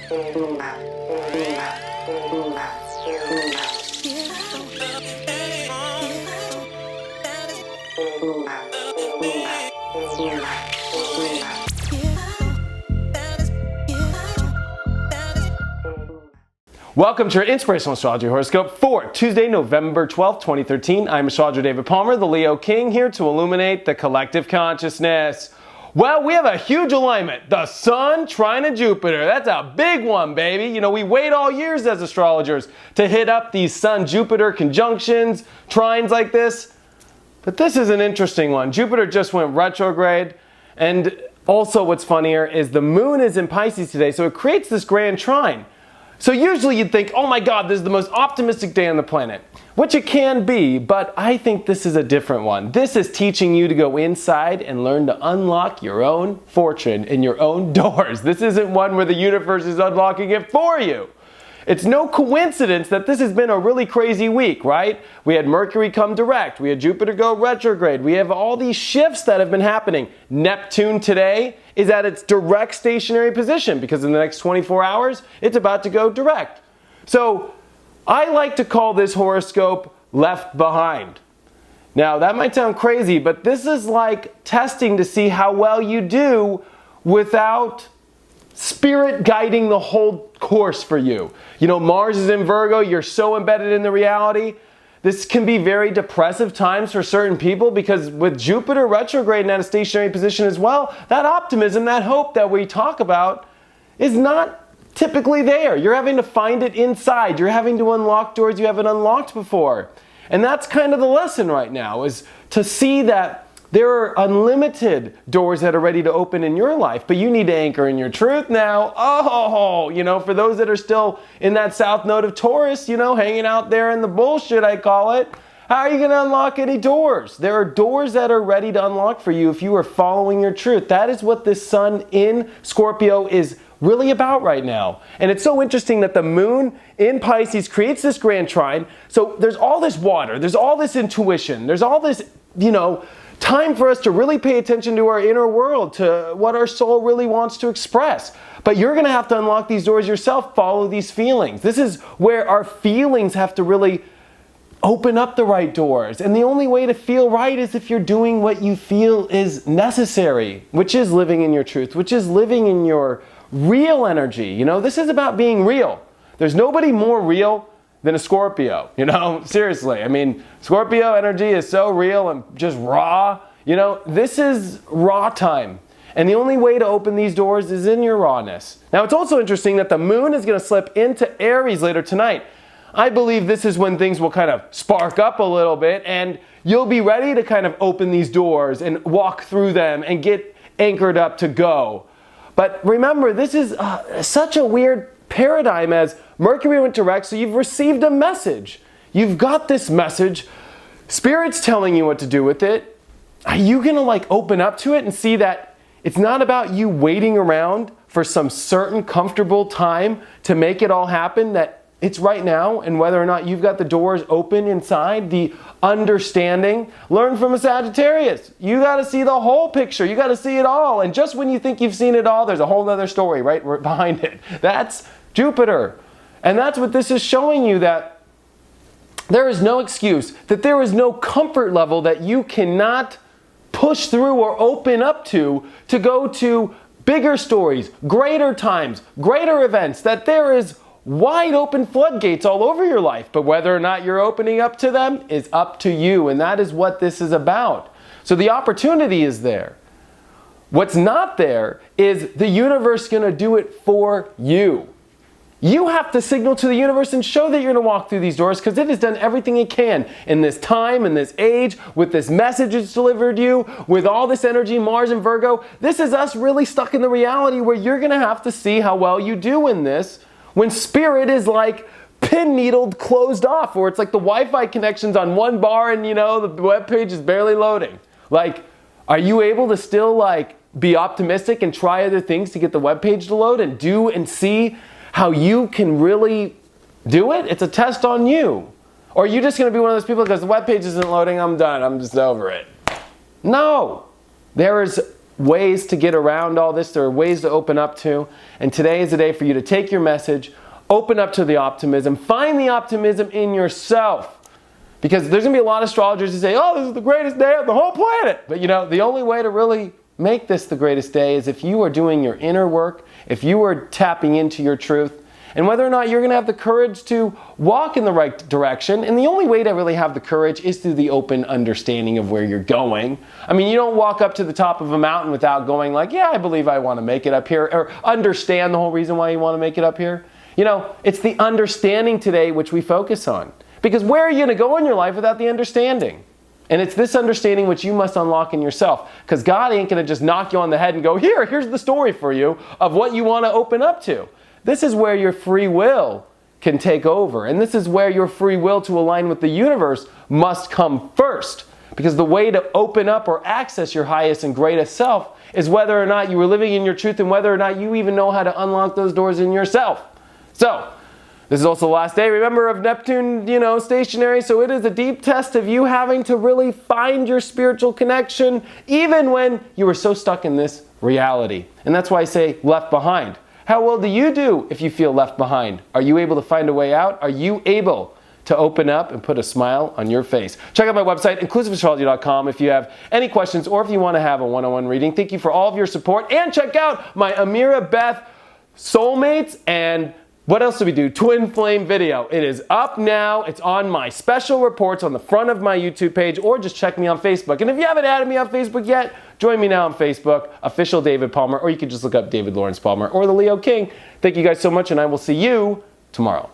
Welcome to your Inspirational Astrology Horoscope for Tuesday, November 12th, 2013. I'm astrologer David Palmer, the Leo King, here to illuminate the collective consciousness. Well, we have a huge alignment. The Sun, Trine, and Jupiter. That's a big one, baby. You know, we wait all years as astrologers to hit up these Sun-Jupiter conjunctions, trines like this. But this is an interesting one. Jupiter just went retrograde. And also what's funnier is the Moon is in Pisces today, so it creates this grand trine. So usually you'd think, oh my God, this is the most optimistic day on the planet, which it can be, but I think this is a different one. This is teaching you to go inside and learn to unlock your own fortune in your own doors. This isn't one where the universe is unlocking it for you. It's no coincidence that this has been a really crazy week, right? We had Mercury come direct, we had Jupiter go retrograde, we have all these shifts that have been happening. Neptune today is at its direct stationary position because in the next 24 hours, it's about to go direct. So I like to call this horoscope Left Behind. Now that might sound crazy, but this is like testing to see how well you do without Spirit guiding the whole course for you. You know, Mars is in Virgo, you're so embedded in the reality. This can be very depressive times for certain people because with Jupiter retrograde and at a stationary position as well, that optimism, that hope that we talk about is not typically there. You're having to find it inside. You're having to unlock doors you haven't unlocked before. And that's kind of the lesson right now, is to see that there are unlimited doors that are ready to open in your life, but you need to anchor in your truth now. Oh, you know, for those that are still in that south node of Taurus, you know, hanging out there in the bullshit, I call it, how are you going to unlock any doors? There are doors that are ready to unlock for you if you are following your truth. That is what this Sun in Scorpio is really about right now. And it's so interesting that the Moon in Pisces creates this grand trine. So there's all this water, there's all this intuition, there's all this, you know, time for us to really pay attention to our inner world, to what our soul really wants to express. But you're going to have to unlock these doors yourself, follow these feelings. This is where our feelings have to really open up the right doors. And the only way to feel right is if you're doing what you feel is necessary, which is living in your truth, which is living in your real energy. You know, this is about being real. There's nobody more real than a Scorpio, you know, seriously. I mean, Scorpio energy is so real and just raw. You know, this is raw time. And the only way to open these doors is in your rawness. Now, it's also interesting that the Moon is going to slip into Aries later tonight. I believe this is when things will kind of spark up a little bit and you'll be ready to kind of open these doors and walk through them and get anchored up to go. But remember, this is such a weird paradigm as Mercury went direct, so you've received a message. You've got this message. Spirit's telling you what to do with it. Are you going to like open up to it and see that it's not about you waiting around for some certain comfortable time to make it all happen, that it's right now, and whether or not you've got the doors open inside, the understanding. Learn from a Sagittarius. You got to see the whole picture. You got to see it all. And just when you think you've seen it all, there's a whole other story right behind it. That's Jupiter. And that's what this is showing you, that there is no excuse, that there is no comfort level that you cannot push through or open up to go to bigger stories, greater times, greater events, that there is wide open floodgates all over your life. But whether or not you're opening up to them is up to you. And that is what this is about. So the opportunity is there. What's not there is the universe going to do it for you. You have to signal to the universe and show that you're going to walk through these doors, because it has done everything it can in this time, in this age, with this message it's delivered you, with all this energy, Mars and Virgo. This is us really stuck in the reality where you're going to have to see how well you do in this, when Spirit is like pin needled, closed off, or it's like the Wi-Fi connection's on one bar and, you know, the web page is barely loading. Like, are you able to still like be optimistic and try other things to get the web page to load and do and see how you can really do it? It's a test on you. Or are you just going to be one of those people because the web page isn't loading, I'm done, I'm just over it? No. There is ways to get around all this. There are ways to open up to. And today is the day for you to take your message, open up to the optimism, find the optimism in yourself. Because there's going to be a lot of astrologers who say, oh, this is the greatest day on the whole planet. But the only way to really make this the greatest day is if you are doing your inner work, if you are tapping into your truth, and whether or not you're going to have the courage to walk in the right direction. And the only way to really have the courage is through the open understanding of where you're going. I mean, you don't walk up to the top of a mountain without going like, yeah, I believe I want to make it up here, or understand the whole reason why you want to make it up here. It's the understanding today which we focus on. Because where are you going to go in your life without the understanding? And it's this understanding which you must unlock in yourself. Because God ain't going to just knock you on the head and go, here's the story for you of what you want to open up to. This is where your free will can take over. And this is where your free will to align with the universe must come first. Because the way to open up or access your highest and greatest self is whether or not you are living in your truth and whether or not you even know how to unlock those doors in yourself. So, this is also the last day, remember, of Neptune, stationary. So it is a deep test of you having to really find your spiritual connection, even when you are so stuck in this reality. And that's why I say left behind. How well do you do if you feel left behind? Are you able to find a way out? Are you able to open up and put a smile on your face? Check out my website, inclusiveastrology.com, if you have any questions or if you want to have a one-on-one reading. Thank you for all of your support. And check out my Amira Beth Soulmates and what else do we do? Twin Flame video. It is up now. It's on my special reports on the front of my YouTube page, or just check me on Facebook. And if you haven't added me on Facebook yet, join me now on Facebook, official David Palmer, or you can just look up David Lawrence Palmer or the Leo King. Thank you guys so much, and I will see you tomorrow.